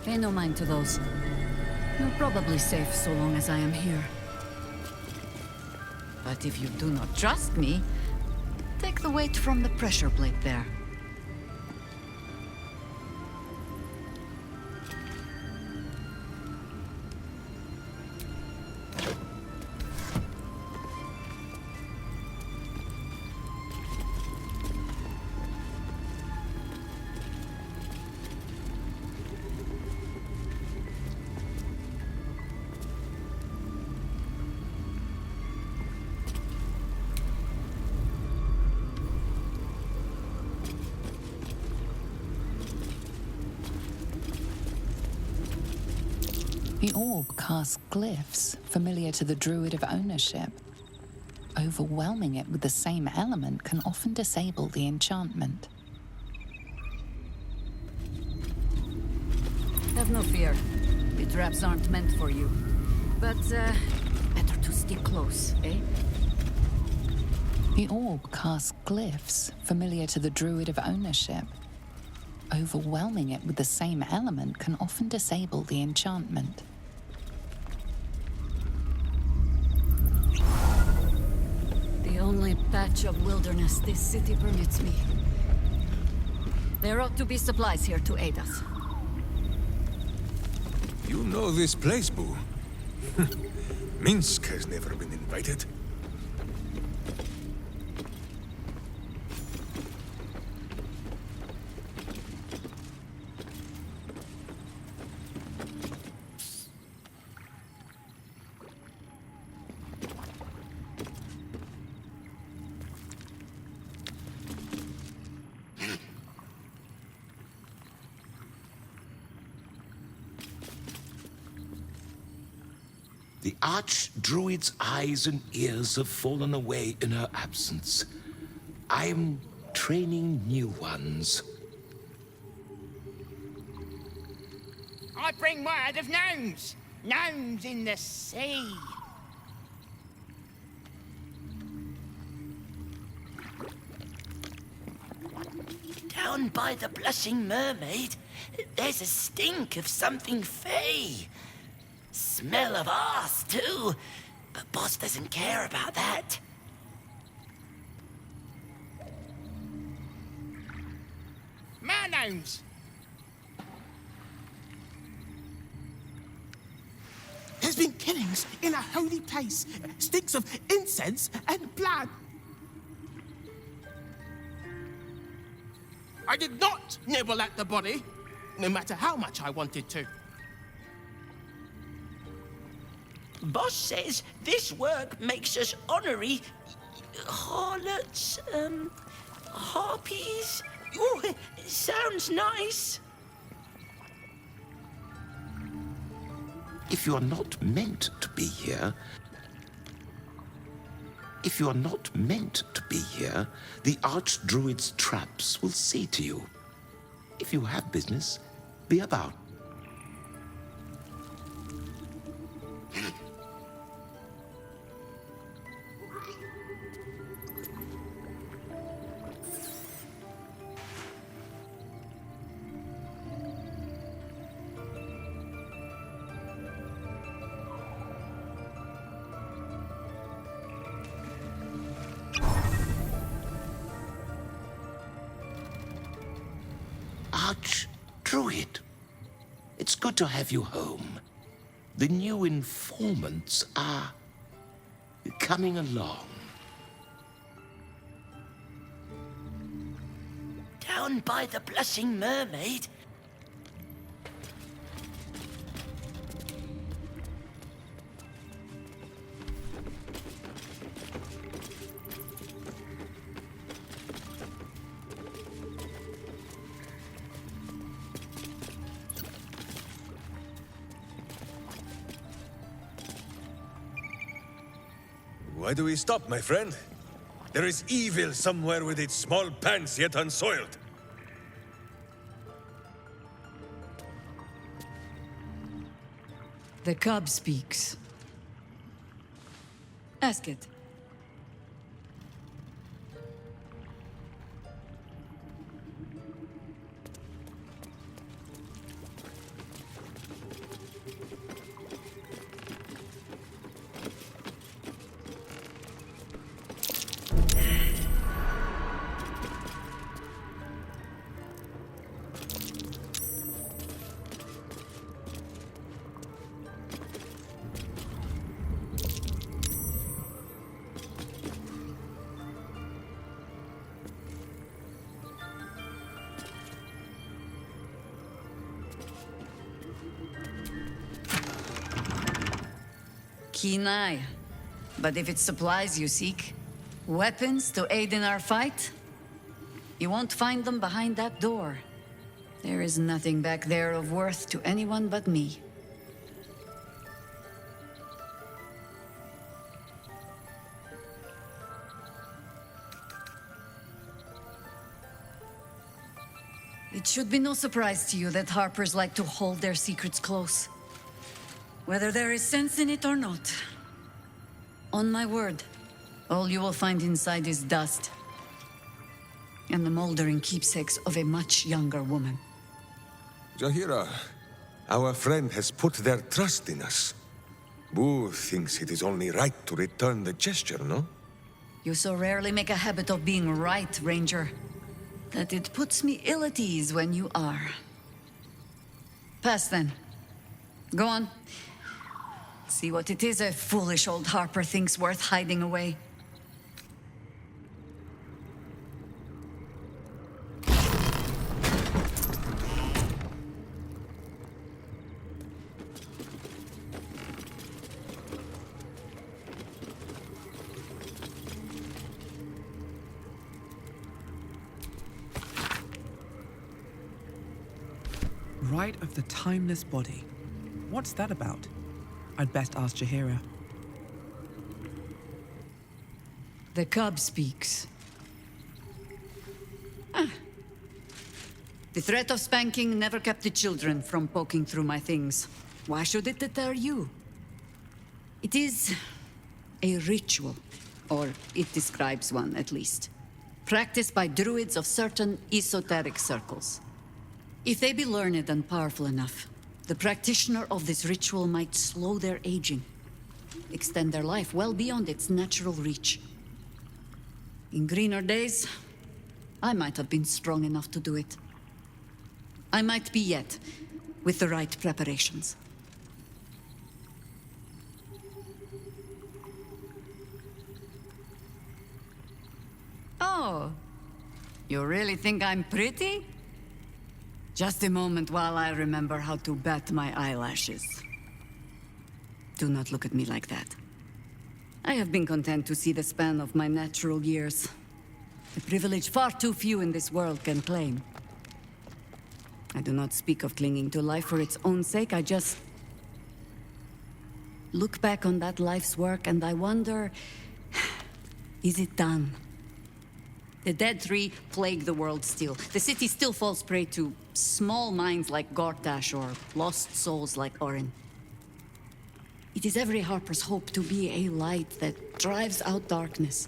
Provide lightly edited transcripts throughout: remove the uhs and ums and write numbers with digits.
Pay no mind to those. You're probably safe so long as I am here. But if you do not trust me, take the weight from the pressure plate there. The orb casts glyphs familiar to the druid of ownership. Overwhelming it with the same element can often disable the enchantment. Have no fear. The traps aren't meant for you. But, better to stick close, eh? The orb casts glyphs familiar to the druid of ownership. Overwhelming it with the same element can often disable the enchantment. The only patch of wilderness this city permits me. There ought to be supplies here to aid us. You know this place, Boo. Minsk has never been invited. The Archdruid's eyes and ears have fallen away in her absence. I am training new ones. I bring word of gnomes. Gnomes in the sea. Down by the Blushing Mermaid, there's a stink of something fey. Smell of arse, too. But Boss doesn't care about that. Mer gnomes. There's been killings in a holy place. Stinks of incense and blood. I did not nibble at the body, no matter how much I wanted to. Boss says this work makes us honorary harlots, harpies. Ooh, sounds nice. If you are not meant to be here, the Archdruid's traps will see to you. If you have business, be about. Archdruid, it's good to have you home. The new informants are coming along. Down by the Blushing Mermaid, Why do we stop, my friend? There is evil somewhere with its small pants yet unsoiled. The cub speaks. Ask it. keen eye. But if it's supplies you seek, weapons to aid in our fight, you won't find them behind that door. There is nothing back there of worth to anyone but me. It should be no surprise to you that Harpers like to hold their secrets close. Whether there is sense in it or not. On my word, all you will find inside is dust. And the moldering keepsakes of a much younger woman. Jaheira, our friend has put their trust in us. Boo thinks it is only right to return the gesture, no? You so rarely make a habit of being right, Ranger, that it puts me ill at ease when you are. Pass then. Go on. See what it is a foolish old Harper thinks worth hiding away. Rite of the Timeless Body. What's that about? I'd best ask Jaheira. The cub speaks. The threat of spanking never kept the children from poking through my things. Why should it deter you? It is a ritual, or it describes one at least, practiced by druids of certain esoteric circles. If they be learned and powerful enough, the practitioner of this ritual might slow their aging, extend their life well beyond its natural reach. In greener days, I might have been strong enough to do it. I might be yet, with the right preparations. Oh, you really think I'm pretty? Just a moment while I remember how to bat my eyelashes. Do not look at me like that. I have been content to see the span of my natural years. A privilege far too few in this world can claim. I do not speak of clinging to life for its own sake, I just look back on that life's work and I wonder, is it done? The dead three plague the world still. The city still falls prey to small minds like Gortash or lost souls like Orin. It is every Harper's hope to be a light that drives out darkness.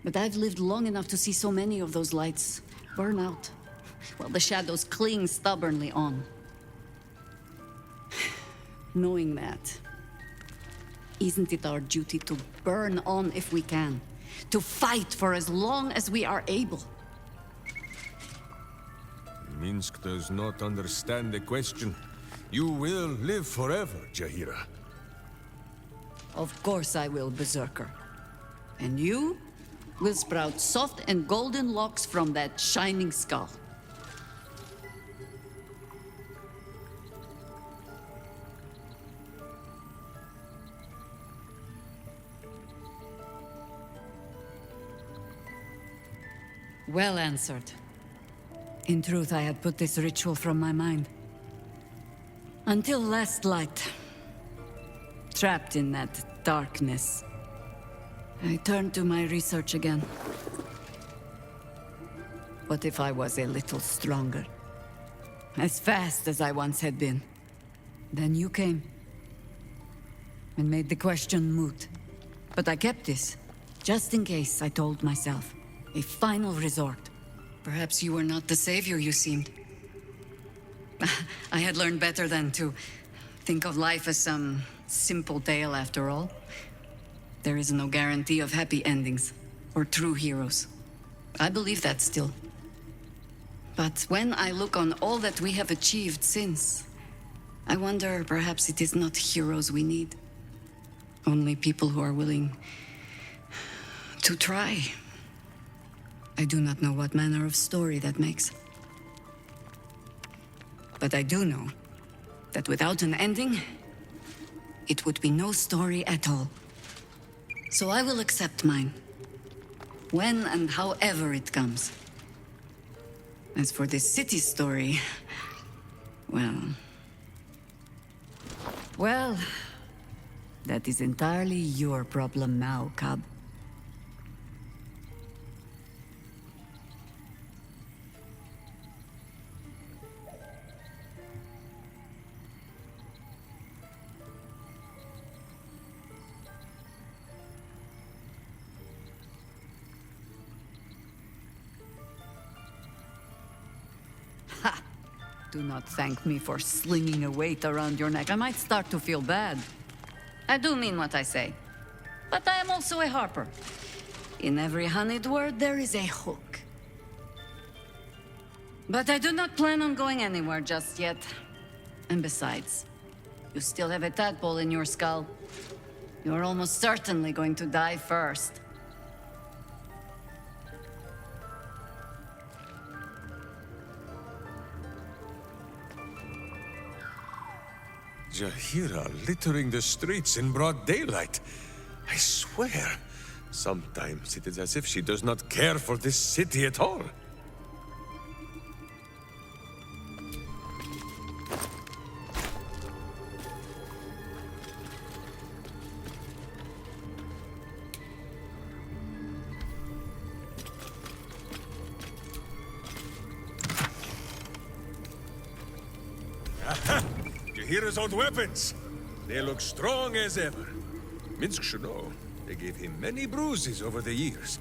But I've lived long enough to see so many of those lights burn out, while the shadows cling stubbornly on. Knowing that, isn't it our duty to burn on if we can? To fight for as long as we are able? Minsk does not understand the question. You will live forever, Jaheira. Of course I will, Berserker. And you will sprout soft and golden locks from that shining skull. Well answered. In truth, I had put this ritual from my mind. Until last light. Trapped in that darkness. I turned to my research again. What if I was a little stronger? As fast as I once had been. Then you came. And made the question moot. But I kept this. Just in case, I told myself. A final resort. Perhaps you were not the savior you seemed. I had learned better than to think of life as some simple tale after all. There is no guarantee of happy endings, or true heroes. I believe that still. But when I look on all that we have achieved since, I wonder perhaps it is not heroes we need. Only people who are willing to try. I do not know what manner of story that makes. But I do know that without an ending, it would be no story at all. So I will accept mine. When and however it comes. As for this city story, well... Well, that is entirely your problem now, Cub. Ha! Do not thank me for slinging a weight around your neck. I might start to feel bad. I do mean what I say. But I am also a harper. In every honeyed word, there is a hook. But I do not plan on going anywhere just yet. And besides, you still have a tadpole in your skull. You're almost certainly going to die first. Jaheira littering the streets in broad daylight. I swear, sometimes it is as if she does not care for this city at all. Jaheira's old weapons. They look strong as ever. Minsk should know. They gave him many bruises over the years.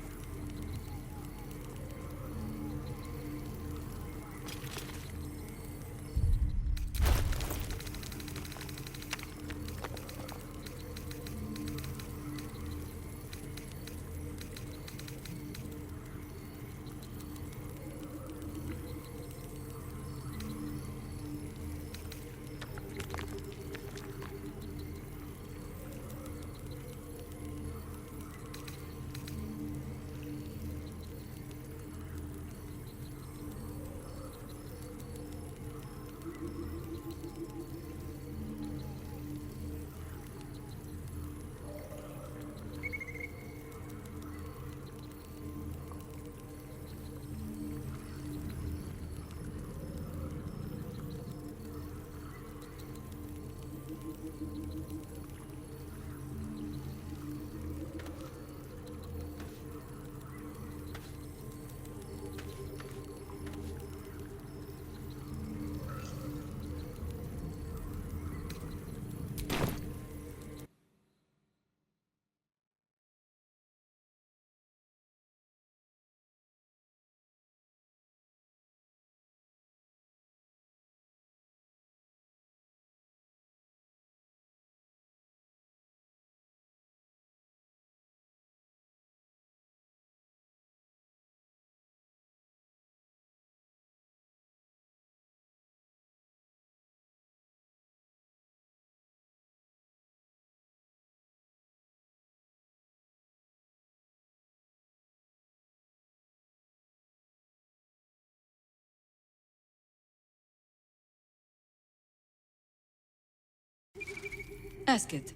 Ask it.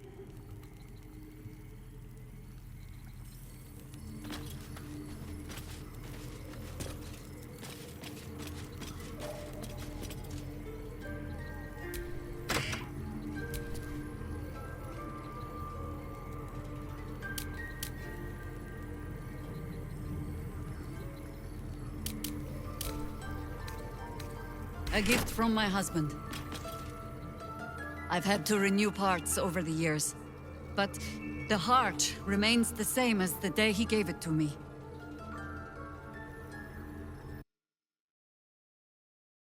A gift from my husband. I've had to renew parts over the years, but the heart remains the same as the day he gave it to me.